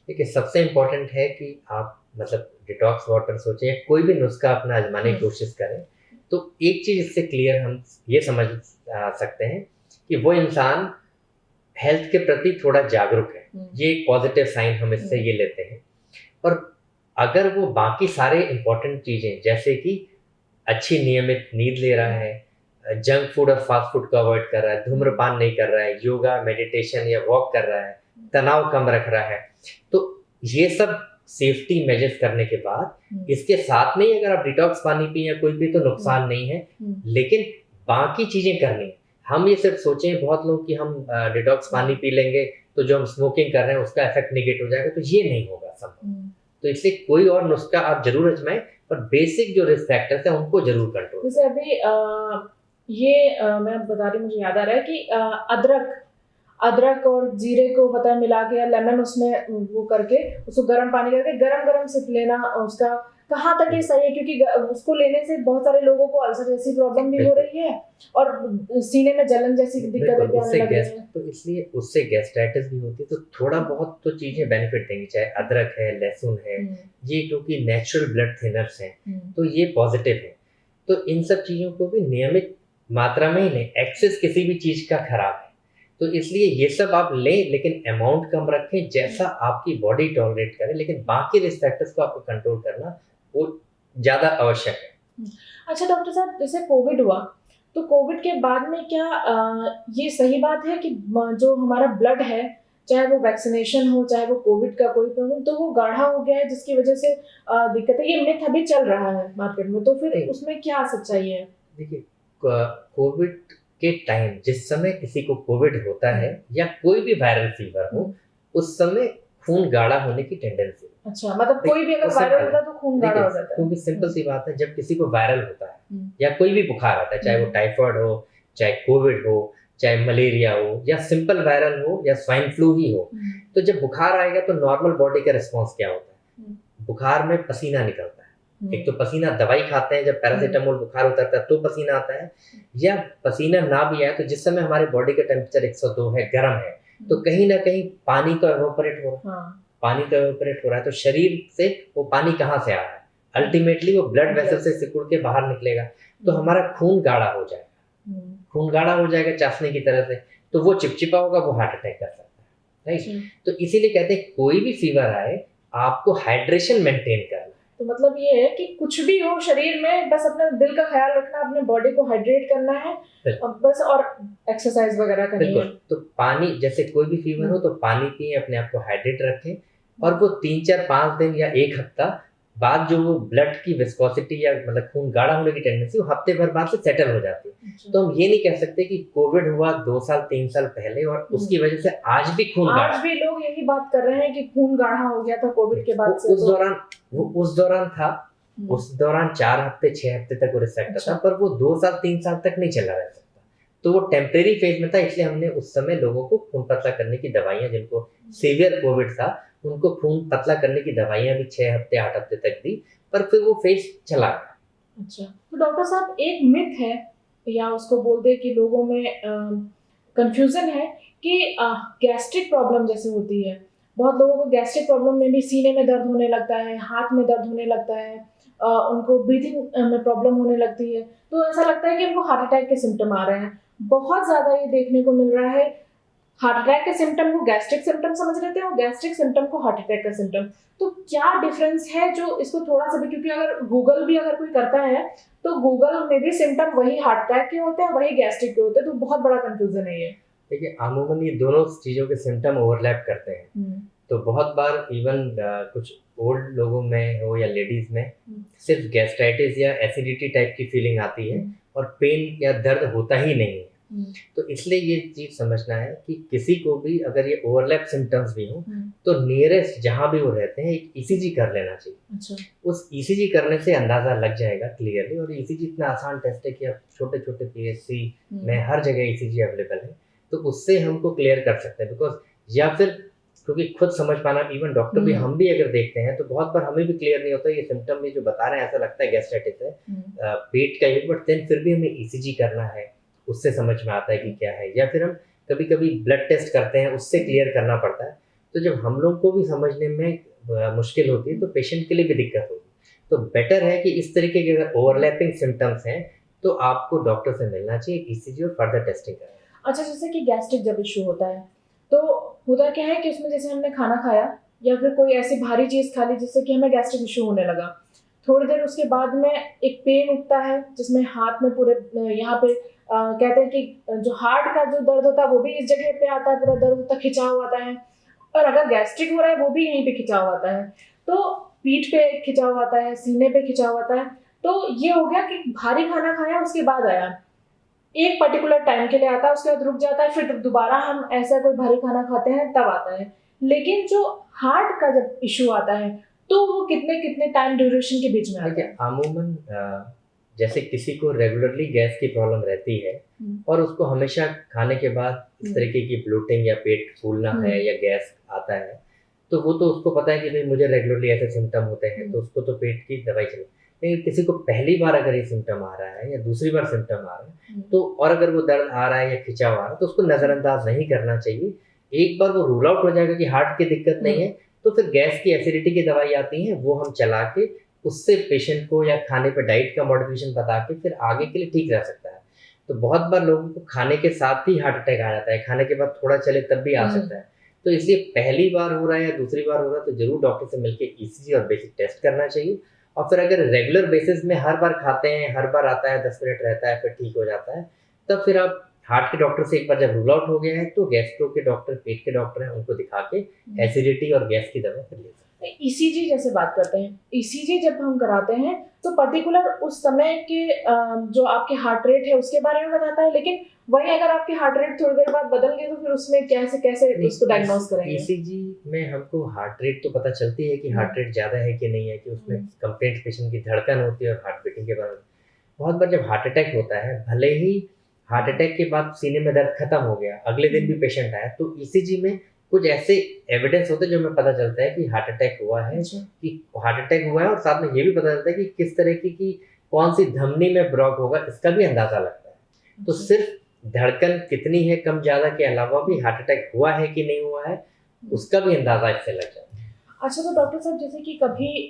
देखिए, सबसे इम्पोर्टेंट है कि आप मतलब डिटॉक्स वाटर सोचें या कोई भी नुस्खा अपना आजमाने की कोशिश करें, तो एक चीज़ इससे क्लियर हम ये समझ सकते हैं कि वो इंसान हेल्थ के प्रति थोड़ा जागरूक है। ये एक पॉजिटिव साइन हम इससे ये लेते हैं। और अगर वो बाकी सारे इम्पोर्टेंट चीज़ें जैसे कि अच्छी नियमित नींद ले रहा है, जंक फूड और फास्ट फूड को अवॉइड कर रहा है, धूम्रपान नहीं कर रहा है, योगा, मेडिटेशन या वॉक कर रहा है, तनाव कम रख रहा है, तो ये सब सेफ्टी मेजर्स करने के बाद इसके साथ में ही अगर आप डिटॉक्स पानी पिए या कोई भी, तो नुकसान नहीं है, लेकिन बाकी चीज़ें करनी है। हम ये सिर्फ सोचें बहुत लोग कि हम डिटॉक्स पानी पी लेंगे तो जो हम स्मोकिंग कर रहे हैं उसका इफेक्ट निगेट हो जाएगा, तो ये नहीं होगा संभव। तो इसलिए कोई और नुस्खा आप जरूर आजमाएं, पर बेसिक जो रिस्क फैक्टर्स हैं उनको जरूर कंट्रोल। जैसे अभी मैं बता रही, मुझे याद आ रहा है कि अदरक और जीरे को पता है मिला के, या लेमन उसमें वो करके उसको गर्म पानी करके गरम गरम सिप लेना, उसका कहाँ तक ये सही है? क्योंकि उसको लेने से बहुत सारे लोगों को अल्सर जैसी प्रॉब्लम भी हो रही है और सीने में जलन जैसी दिक्कतें भी आने लगी हैं। तो इसलिए उससे गैस्ट्राइटिस भी होती है, तो थोड़ा बहुत तो चीजें बेनिफिट देंगी, चाहे अदरक है, लहसुन है, ये क्योंकि नेचुरल ब्लड थिनर्स हैं, तो ये पॉजिटिव है। तो इन सब चीजों को भी नियमित मात्रा में ही लें, एक्सेस किसी भी चीज का खराब है, तो इसलिए ये सब आप लें, लेकिन अमाउंट कम रखें जैसा आपकी बॉडी टॉलरेट करे, लेकिन बाकी रिस्क फैक्टर्स को आपको कंट्रोल करना वो ज़्यादा आवश्यक है। अच्छा डॉक्टर साहब, जैसे कोविड हुआ, तो कोविड के बाद में क्या ये सही बात है कि जो हमारा ब्लड है, चाहे वो वैक्सीनेशन हो चाहे वो कोविड का कोई प्रॉब्लम, तो वो गाढ़ा हो गया है जिसकी वजह से दिक्कत है? ये मिथ अभी चल रहा है मार्केट में, तो फिर उसमें क्या सच्चाई है? देखिए, कोविड के टाइम जिस समय किसी को कोविड होता है या कोई भी वायरल फीवर हो, उस समय खून गाढ़ा होने की टेंडेंसी। अच्छा, मतलब कोई भी अगर वायरल होता है तो खून गाढ़ा हो जाता है? क्योंकि सिंपल सी बात है, जब किसी को वायरल होता है या कोई भी बुखार आता है, चाहे वो टाइफाइड हो, चाहे कोविड हो, चाहे मलेरिया हो, या सिंपल वायरल हो, या स्वाइन फ्लू ही हो, तो जब बुखार आएगा तो नॉर्मल बॉडी का रिस्पॉन्स क्या होता है? बुखार में पसीना निकलता है। एक तो पसीना, दवाई खाते हैं, जब पैरासीटामोल बुखार उतरता है तो पसीना आता है, या पसीना ना भी आए तो जिस समय हमारे बॉडी का टेम्परेचर 102 है, गर्म है, तो कहीं ना कहीं पानी तो एवोपरेट हो रहा है। पानी तो एवोपरेट हो रहा है, तो शरीर से वो पानी कहाँ से आ रहा है? अल्टीमेटली वो ब्लड वेसल से सिकुड़ के बाहर निकलेगा, तो हमारा खून गाढ़ा हो जाएगा। खून गाढ़ा हो जाएगा चाशनी की तरह से, तो वो चिपचिपा होगा, वो हार्ट अटैक कर सकता है, राइट? तो इसीलिए कहते हैं कोई भी फीवर आए आपको हाइड्रेशन मेंटेन करना। तो मतलब ये है कि कुछ भी हो शरीर में, बस अपने दिल का ख्याल रखना, अपने बॉडी को हाइड्रेट करना है बस, और एक्सरसाइज वगैरह करनी है। तो पानी, जैसे कोई भी फीवर हो तो पानी पिए, अपने आप को हाइड्रेट रखें, और वो 3, 4, 5 दिन या 1 हफ्ता बाद जो वो ब्लड की विस्कोसिटी या मतलब खून गाढ़ा होने की टेंडेंसी, वो हफ्ते भर बाद से सेटल हो जाती है। तो हम ये नहीं कह सकते कि कोविड हुआ 2 साल 3 साल पहले और उसकी वजह से आज भी खून गाढ़ा। आज भी लोग यही बात कर रहे हैं कि खून गाढ़ा हो गया था कोविड के बाद से। उस दौरान था, उस दौरान 4 हफ्ते 6 हफ्ते तक वो रिसेप्ट था, पर वो 2 साल 3 साल तक नहीं चला रह सकता, तो वो टेम्परेरी फेज में था। इसलिए हमने उस समय लोगों को खून पतला करने की दवाइयां, जिनको सीवियर कोविड था उनको खून पतला करने की दवाइयां भी 6 हफ्ते 8 हफ्ते तक दी, पर फिर वो फेज चला गया। अच्छा, तो डॉक्टर साहब एक मिथ है, या उसको बोलते हैं कि लोगों में कंफ्यूजन है कि गैस्ट्रिक प्रॉब्लम जैसे होती है, बहुत लोगों को गैस्ट्रिक प्रॉब्लम में भी सीने में दर्द होने लगता है, हाथ में दर्द होने लगता है, उनको ब्रीथिंग में प्रॉब्लम होने लगती है, तो ऐसा लगता है कि उनको हार्ट अटैक के सिम्टम आ रहे हैं। बहुत ज़्यादा ये देखने को मिल रहा है। हार्ट अटैक के सिम्टम को गैस्ट्रिक सिम्टम समझ लेते हैं और गैस्ट्रिक सिम्टम को हार्ट अटैक का सिम्टम। तो क्या डिफरेंस है जो इसको थोड़ा सा भी, क्योंकि अगर गूगल भी अगर कोई करता है तो गूगल में भी सिम्टम वही हार्ट अटैक के होते हैं, वही गैस्ट्रिक के होते हैं, तो बहुत बड़ा कंफ्यूजन है ये। देखिए अमूमन ये दोनों चीज़ों के सिम्टम ओवरलैप करते हैं। तो बहुत बार इवन कुछ ओल्ड लोगों में हो या लेडीज में सिर्फ गैस्ट्राइटिस या एसिडिटी टाइप की फीलिंग आती है और पेन या दर्द होता ही नहीं है। तो इसलिए ये चीज़ समझना है कि किसी को भी अगर ये ओवरलैप सिम्टम्स भी हो तो नियरेस्ट जहाँ भी वो रहते हैं एक ईसीजी कर लेना चाहिए। अच्छा। उस ईसीजी करने से अंदाज़ा लग जाएगा क्लियरली। और ईसीजी इतना आसान टेस्ट है कि आप छोटे छोटे पीएचसी में हर जगह ईसीजी अवेलेबल है, तो उससे हमको क्लियर कर सकते हैं। बिकॉज या फिर क्योंकि खुद समझ पाना, इवन डॉक्टर भी, हम भी अगर देखते हैं तो बहुत बार हमें भी क्लियर नहीं होता ये सिम्टम भी जो बता रहे हैं, ऐसा लगता है गैस्ट्राइटिस है, पेट का ही, बट देन फिर भी हमें ईसीजी करना है, उससे समझ में आता है कि क्या है। या फिर हम कभी कभी ब्लड टेस्ट करते हैं, उससे क्लियर करना पड़ता है। तो जब हम लोग को भी समझने में मुश्किल होती है तो पेशेंट के लिए भी दिक्कत होगी। तो बेटर है कि इस तरीके के अगर ओवरलैपिंग सिम्टम्स हैं तो आपको डॉक्टर से मिलना चाहिए, ईसीजी और फर्दर टेस्टिंग करना। अच्छा, जैसे कि गैस्ट्रिक जब इशू होता है तो होता क्या है कि उसमें जैसे हमने खाना खाया या फिर कोई ऐसी भारी चीज़ खा ली जिससे कि हमें गैस्ट्रिक इशू होने लगा, थोड़ी देर उसके बाद में एक पेन उठता है जिसमें हाथ में पूरे यहाँ पे कहते हैं कि जो हार्ट का जो दर्द होता है वो भी इस जगह पे आता है, पूरा दर्द होता है, खिंचाव आता है। और अगर गैस्ट्रिक हो रहा है वो भी यहीं पे खिंचाव आता है, तो पीठ पे खिंचाव आता है, सीने पे खिंचाव आता है। तो ये हो गया कि भारी खाना खाया उसके बाद आया, एक पर्टिकुलर टाइम के लिए आता है, उसके बाद रुक जाता है, फिर दोबारा हम ऐसा कोई भारी खाना खाते हैं तब आता है। लेकिन जो हार्ट का जब इशू आता है तो वो कितने कितने टाइम ड्यूरेशन के बीच में आता है? अमूमन जैसे किसी को रेगुलरली गैस की प्रॉब्लम रहती है और उसको हमेशा खाने के बाद इस तरीके की ब्लोटिंग या पेट फूलना है या गैस आता है, तो वो तो उसको पता है कि भाई मुझे रेगुलरली ऐसे सिम्टम होते हैं, तो उसको तो पेट की दवाई चाहिए। लेकिन किसी को पहली बार अगर ये सिम्टम आ रहा है या दूसरी बार सिम्टम आ रहा है तो, और अगर वो दर्द आ रहा है या खिंचाव आ रहा है, तो उसको नज़रअंदाज नहीं करना चाहिए। एक बार वो रूल आउट हो जाएगा कि हार्ट की दिक्कत नहीं है, तो फिर गैस की एसिडिटी की दवाई आती है, वो हम चला के उससे पेशेंट को या खाने पे डाइट का मॉडिफिकेशन बता के फिर आगे के लिए ठीक रह सकता है। तो बहुत बार लोगों को खाने के साथ ही हार्ट अटैक आ जाता है, खाने के बाद थोड़ा चले तब भी आ सकता है। तो इसलिए पहली बार हो रहा है या दूसरी बार हो रहा है तो जरूर डॉक्टर से मिलकर ईसीजी और बेसिक टेस्ट करना चाहिए। और फिर अगर रेगुलर बेसिस में हर बार खाते हैं, हर बार आता है, 10 मिनट रहता है, फिर ठीक हो जाता है, तब फिर आप हार्ट के डॉक्टर से एक बार जब रूल आउट हो गया है तो गैस्ट्रो के डॉक्टर, पेट के डॉक्टर हैं, उनको दिखा के एसिडिटी और गैस की दवा फिर ले सकते हैं। ईसीजी जैसे बात करते हैं, ईसीजी जब हम कराते हैं तो पर्टिकुलर उस समय के जो आपके हार्ट रेट है उसके बारे में बताता है, लेकिन वही अगर आपके हार्ट रेट थोड़ी देर बाद बदल गए तो फिर उसमें कैसे कैसे उसको डायग्नोज करेंगे? ईसीजी में हमको हार्ट रेट तो पता चलती है कि हार्ट रेट ज़्यादा है कि नहीं है, कि उसमें कंप्लेंट पेशेंट की धड़कन होती है और हार्ट बीटिंग के बारे में। बहुत बार जब हार्ट अटैक होता है, भले ही हार्ट अटैक के बाद सीने में दर्द खत्म हो गया, अगले दिन भी पेशेंट आया, तो ईसीजी में कुछ ऐसे एविडेंस होते हैं जो हमें पता चलता है कि हार्ट अटैक हुआ है, कि हार्ट अटैक हुआ है, और साथ में ये भी पता चलता है कि किस तरह की कौन सी धमनी में ब्लॉक होगा, इसका भी अंदाजा लगता है। तो सिर्फ धड़कन कितनी है कम ज़्यादा के अलावा भी हार्ट अटैक हुआ है कि नहीं हुआ है, उसका भी अंदाजा इससे लग जाता है। अच्छा, तो डॉक्टर साहब जैसे कि कभी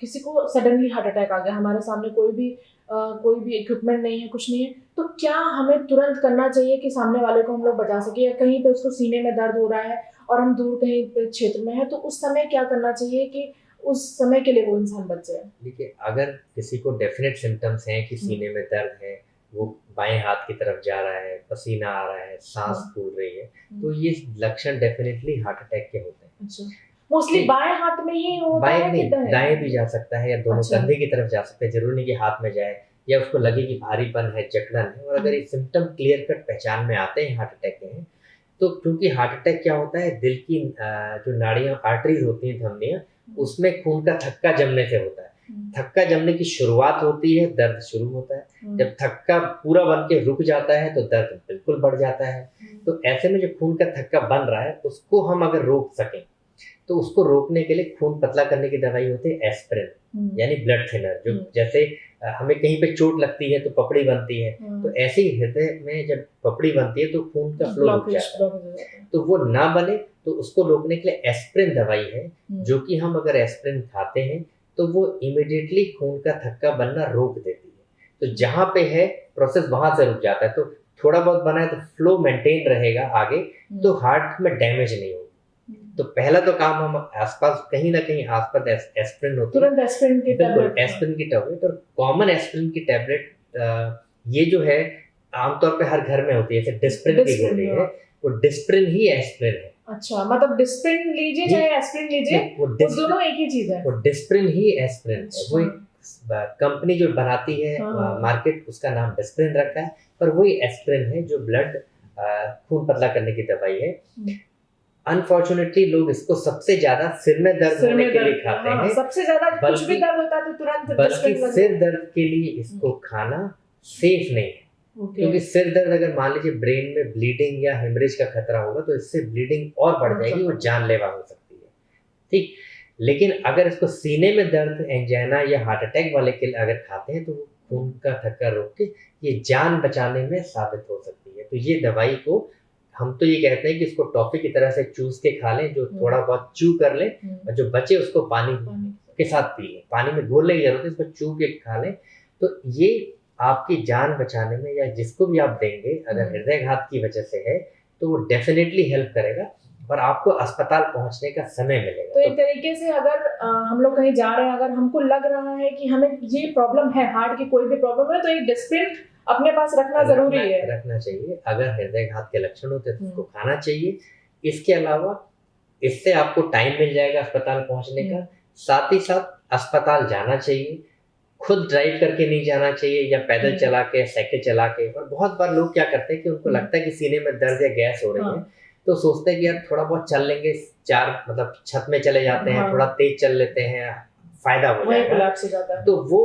किसी को सडनली हार्ट अटैक आ गया, हमारे सामने कोई भी इक्विपमेंट नहीं है, कुछ नहीं है, तो क्या हमें तुरंत करना चाहिए कि सामने वाले को हम लोग बचा सके, या कहीं पे उसको सीने में दर्द हो रहा है और हम दूर कहीं पे क्षेत्र में है, तो उस समय क्या करना चाहिए कि उस समय के लिए वो इंसान बच जाए? देखिए, अगर किसी को डेफिनेट सिम्टम्स हैं कि सीने में दर्द है, वो बाएं हाथ की तरफ जा रहा है, पसीना आ रहा है, सांस फूल रही है, तो ये लक्षण डेफिनेटली हार्ट अटैक के होते हैं। अच्छा, मोस्टली बाएं हाथ में ही होता है? बाएं नहीं, दाएं भी जा सकता है, या दोनों कंधे की तरफ जा सकते हैं, जरूरी नहीं कि हाथ में जाए, या उसको लगे कि भारीपन है, जकड़न है। और अगर ये सिम्टम क्लियर कट पहचान में आते हैं हार्ट अटैक के हैं, तो क्योंकि हार्ट अटैक क्या होता है, दिल की जो नाड़ियाँ, आर्टरीज होती हैं, धमनियाँ, उसमें खून का थक्का जमने से होता है। थक्का जमने की शुरुआत होती है, दर्द शुरू होता है। जब थक्का पूरा बन के रुक जाता है तो दर्द बिल्कुल बढ़ जाता है। तो ऐसे में जो खून का थक्का बन रहा है उसको हम अगर रोक सकें, तो उसको रोकने के लिए खून पतला करने की दवाई होती है एस्पिरिन, यानी ब्लड थिनर। जो जैसे हमें कहीं पे चोट लगती है तो पपड़ी बनती है, तो ऐसे ही हृदय में जब पपड़ी बनती है तो खून का फ्लो रुक जाता है। तो वो ना बने तो उसको रोकने के लिए एस्पिरिन दवाई है, जो कि हम अगर एस्पिरिन खाते हैं तो वो इमिडिएटली खून का थक्का बनना रोक देती है। तो जहाँ पे है प्रोसेस वहां से रुक जाता है। तो थोड़ा बहुत बना है तो फ्लो मेंटेन रहेगा आगे, तो हार्ट में डैमेज नहीं होगा। तो पहला तो काम हम आसपास कहीं ना कहीं आसपास एस्पिरिन होती है, तुरंत एस्पिरिन की बिल्कुल टैबलेट। एस्पिरिन की टैबलेट, और कॉमन एस्पिरिन की टैबलेट ये जो है आमतौर पे हर घर में होती है, जैसे डिस्प्रिन की गोली है, वो डिस्प्रिन ही एस्पिरिन है। अच्छा, मतलब डिस्प्रिन लीजिए जी। चाहे एस्पिरिन लीजिए, वो दोनों एक ही चीज है। वो डिस्प्रिन ही एस्पिरिन है। वो एक कंपनी जो बनाती है हाँ। मार्केट, उसका नाम डिस्प्रिन रखा है, पर वही एस्पिरिन है जो ब्लड खून पतला करने की दवाई है। अनफॉर्चुनेटली लोग इसको सबसे ज्यादा सिर में दर्द होने के लिए खाते हैं, सबसे ज्यादा कुछ भी दर्द होता है तो तुरंत बल्कि सिर दर्द के लिए इसको खाना सेफ नहीं है। क्योंकि सिर दर्द अगर मान लीजिए ब्रेन में ब्लीडिंग या हेमरेज का खतरा होगा तो इससे ब्लीडिंग और बढ़ जाएगी, वो जानलेवा हो सकती है। ठीक, लेकिन अगर इसको सीने में दर्द, एंजाइना या हार्ट अटैक वाले के लिए अगर खाते हैं तो वो खून का थक्का रोक के ये जान बचाने में साबित हो सकती है। तो ये दवाई को हम तो ये कहते हैं कि इसको टॉफी की तरह से चूस के खा लें, जो थोड़ा बहुत च्यू कर लें, और जो बचे उसको पानी के साथ पी लें। पानी में घोलने की जरूरत है, इसको चू के खा लें। तो ये आपकी जान बचाने में, या जिसको भी आप देंगे अगर हृदयघात की वजह से है तो वो डेफिनेटली हेल्प करेगा और आपको अस्पताल पहुंचने का समय मिलेगा। तो एक तरीके से अगर हम लोग कहीं जा रहे हैं, अगर हमको लग रहा है कि हमें ये प्रॉब्लम है, हार्ट की कोई भी प्रॉब्लम है, तो एक डिस्प्रिन अपने पास रखना जरूरी है, रखना चाहिए। अगर हृदयघात के लक्षण होते हैं तो उसको खाना चाहिए। इसके अलावा इससे आपको टाइम मिल जाएगा अस्पताल पहुंचने का। साथ ही साथ अस्पताल जाना चाहिए, खुद ड्राइव करके नहीं जाना चाहिए या पैदल चला के, साइकिल चला के। और बहुत बार लोग क्या करते हैं कि उनको लगता है कि सीने में दर्द या गैस हो रही है, तो सोचते हैं कि यार थोड़ा बहुत चल लेंगे, मतलब छत में चले जाते हैं, थोड़ा तेज चल लेते हैं, फायदा हो जाएगा। तो वो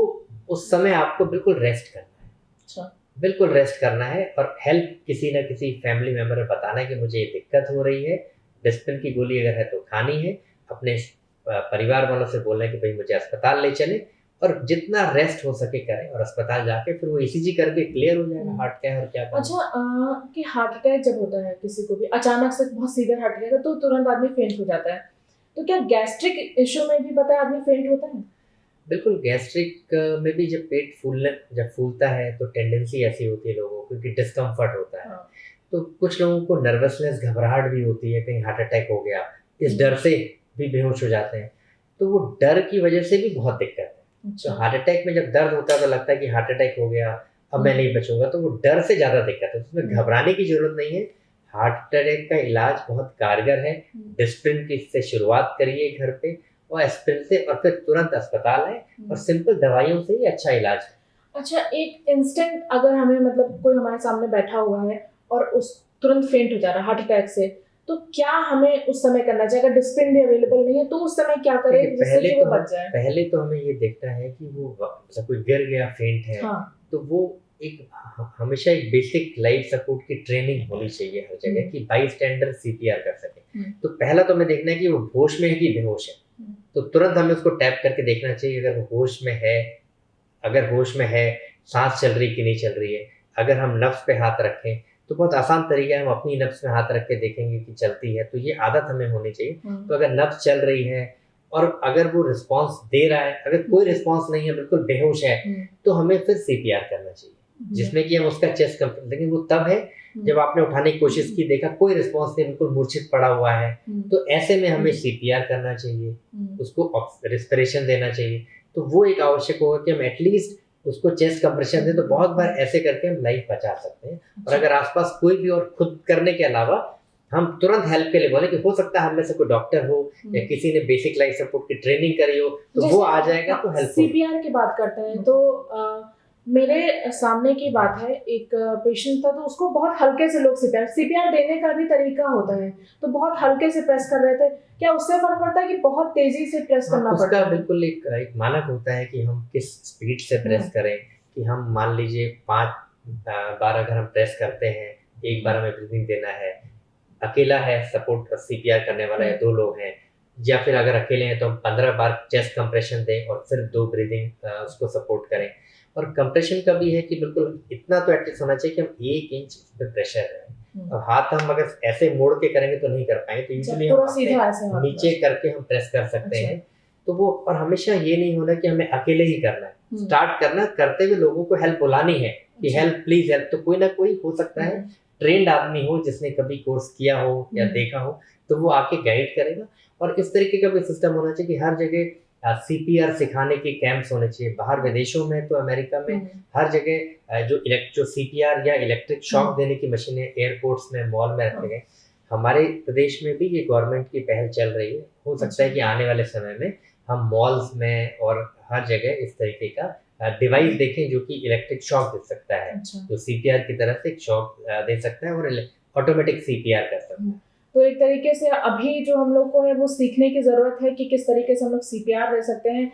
उस समय आपको बिल्कुल रेस्ट करना है, बिल्कुल रेस्ट करना है, और हेल्प किसी ना किसी फैमिली मेंबर में बताना है कि मुझे ये दिक्कत हो रही है, डिस्प्रिन की गोली अगर है तो खानी है। अपने परिवार वालों से बोलना है कि भाई मुझे अस्पताल ले चले, और जितना रेस्ट हो सके करें, और अस्पताल जाके फिर वो ईसीजी करके क्लियर हो जाएगा हार्ट क्या है और क्या। अच्छा, कि हार्ट अटैक जब होता है किसी को भी अचानक से, बहुत सीवियर हार्ट अटैक है, तो तुरंत आदमी फेंट हो जाता है, तो क्या गैस्ट्रिक इश्यू में भी पता है आदमी फेंट होता है? बिल्कुल, गैस्ट्रिक में भी जब पेट फूलता है तो टेंडेंसी ऐसी होती है लोगों को, क्योंकि डिस्कम्फर्ट होता है। तो कुछ लोगों को नर्वसनेस, घबराहट भी होती है, कहीं हार्ट अटैक हो गया, इस डर से भी बेहोश हो जाते हैं। तो वो डर की वजह से भी बहुत दिक्कत है। तो हार्ट अटैक में जब दर्द होता है तो लगता है कि हार्ट अटैक हो गया, अब मैं नहीं बचूंगा, तो वो डर से ज्यादा दिक्कत है। उसमें घबराने की जरूरत नहीं है। हार्ट अटैक का इलाज बहुत कारगर है। डिस्प्रिन की से शुरुआत करिए घर पे, और एस्पिरिन से, और फिर तुरंत अस्पताल है, और सिंपल दवाइयों से ही अच्छा इलाज है। अच्छा, एक इंस्टेंट अगर हमें, मतलब कोई हमारे सामने बैठा हुआ है और उस तुरंत फेंट हो जा रहा है हार्ट अटैक से, तो क्या हमें उस समय करना चाहिए? अगर डिस्प्रिन भी अवेलेबल नहीं है तो उस समय क्या करें जिससे कि वो बच जाए? पहले तो हमें ये देखना है कि वो कोई गिर गया, फेंट है, तो वो एक हमेशा एक बेसिक लाइफ सपोर्ट की ट्रेनिंग होनी चाहिए हर जगह, कि बाई स्टैंडर सीपीआर कर सके। तो पहला तो हमें देखना है कि वो होश में है कि बेहोश है, तो तुरंत हमें उसको टैप करके देखना चाहिए। अगर वो होश में है, अगर होश में है, सांस चल रही कि नहीं चल रही है। अगर हम नब्ज पे हाथ रखें तो बहुत आसान तरीका है, हम अपनी नब्ज में हाथ रख के देखेंगे कि चलती है, तो ये आदत हमें होनी चाहिए। तो अगर नब्ज चल रही है और अगर वो रिस्पांस दे रहा है, अगर कोई रिस्पांस नहीं है, बिल्कुल बेहोश है, तो हमें फिर सीपीआर करना चाहिए, जिसमें कि हम उसका चेस्ट कंप्रेस। लेकिन वो तब है जब आपने उठाने की कोशिश की, देखा कोई रिस्पांस नहीं, बिल्कुल मूर्छित पड़ा हुआ है, तो ऐसे में हमें सीपीआर करना चाहिए, उसको रेस्पिरेशन देना चाहिए। तो वो एक आवश्यक होगा कि हम एटलीस्ट उसको चेस्ट कंप्रेशन दे। तो बहुत बार ऐसे करके हम लाइफ बचा सकते हैं। और अगर आसपास कोई भी और खुद करने के अलावा हम तुरंत हेल्प के लिए बोले, कि हो सकता है हम में से कोई डॉक्टर हो या किसी ने बेसिक लाइफ सपोर्ट की ट्रेनिंग करी हो, तो वो आ जाएगा तो हेल्प। सीपीआर की बात करते हैं तो मेरे सामने की बात है, एक पेशेंट था, तो उसको बहुत हल्के से लोग सीपीआर देने का भी तरीका होता है, तो बहुत हल्के से प्रेस कर रहे थे। क्या उससे फर्क पड़ता है कि बहुत तेजी से प्रेस करना पड़ता है? उसका बिल्कुल एक मानक होता है कि हम किस स्पीड से प्रेस करें। कि हम मान लीजिए 5 बार अगर हम प्रेस करते हैं, एक बार हमें ब्रीदिंग देना है, अकेला है सपोर्ट सीपीआर करने वाला है, 2 लोग हैं, या फिर अगर अकेले हैं तो हम 15 बार चेस्ट कंप्रेशन दें और फिर 2 ब्रीदिंग उसको सपोर्ट करें। और कंप्रेशन का भी है कि बिल्कुल इतना तो एटलीस्ट होना चाहिए कि हम 1 इंच पे प्रेशर है, और हाथ हम अगर ऐसे मोड़ के करेंगे तो नहीं कर पाएंगे, तो यूजुअली हम नीचे करके हम प्रेस कर सकते हैं। तो वो, और हमेशा ये नहीं होना कि हमें अकेले ही करना है, स्टार्ट करना, करते हुए लोगों को हेल्प बुलानी है कि अच्छा। हेल्प प्लीज हेल्प, तो कोई ना कोई हो सकता है ट्रेंड आदमी हो जिसने कभी कोर्स किया हो या देखा हो, तो वो आके गाइड करेगा। और इस तरीके का भी सिस्टम होना चाहिए कि हर जगह सीपीआर सिखाने के कैंप्स होने चाहिए। बाहर विदेशों में तो अमेरिका में हर जगह जो सीपीआर या इलेक्ट्रिक शॉक देने की मशीनें एयरपोर्ट्स में, मॉल में रखे गए। हमारे प्रदेश में भी ये गवर्नमेंट की पहल चल रही है। हो सकता है कि आने वाले समय में हम मॉल्स में और हर जगह इस तरीके का डिवाइस देखें जो कि इलेक्ट्रिक शॉक दे सकता है, अच्छा। जो सीपीआर की तरह से एक शॉक दे सकता है और ऑटोमेटिक सीपीआर कर सकता है। तो एक तरीके से अभी जो हम लोग को है वो सीखने की ज़रूरत है कि किस तरीके से हम लोग सीपीआर दे सकते हैं।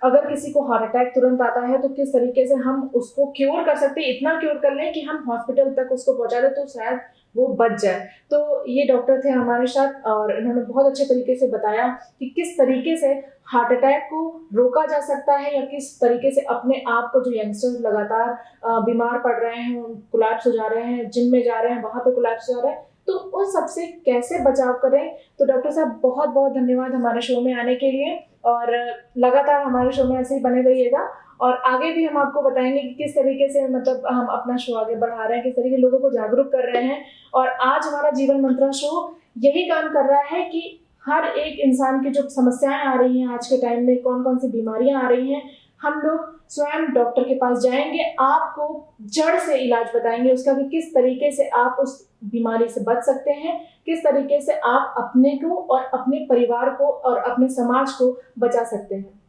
अगर किसी को हार्ट अटैक तुरंत आता है तो किस तरीके से हम उसको क्योर कर सकते हैं, इतना क्योर कर लें कि हम हॉस्पिटल तक उसको पहुंचा दें तो शायद वो बच जाए। तो ये डॉक्टर थे हमारे साथ और इन्होंने बहुत अच्छे तरीके से बताया कि किस तरीके से हार्ट अटैक को रोका जा सकता है या किस तरीके से अपने आप को, जो यंगस्टर्स लगातार बीमार पड़ रहे हैं, कोलैप्स हो जा रहे हैं, जिम में जा रहे हैं वहाँ पे कोलैप्स हो जा रहे हैं, तो उन सबसे कैसे बचाव करें। तो डॉक्टर साहब बहुत बहुत धन्यवाद हमारे शो में आने के लिए और लगातार हमारे शो में ऐसे ही बने रहिएगा और आगे भी हम आपको बताएंगे कि किस तरीके से मतलब हम अपना शो आगे बढ़ा रहे हैं, किस तरीके लोगों को जागरूक कर रहे हैं। और आज हमारा जीवन मंत्रा शो यही काम कर रहा है कि हर एक इंसान की जो समस्याएं आ रही हैं आज के टाइम में, कौन कौन सी बीमारियां आ रही हैं, हम लोग स्वयं डॉक्टर के पास जाएंगे, आपको जड़ से इलाज बताएंगे उसका कि किस तरीके से आप उस बीमारी से बच सकते हैं, किस तरीके से आप अपने को और अपने परिवार को और अपने समाज को बचा सकते हैं।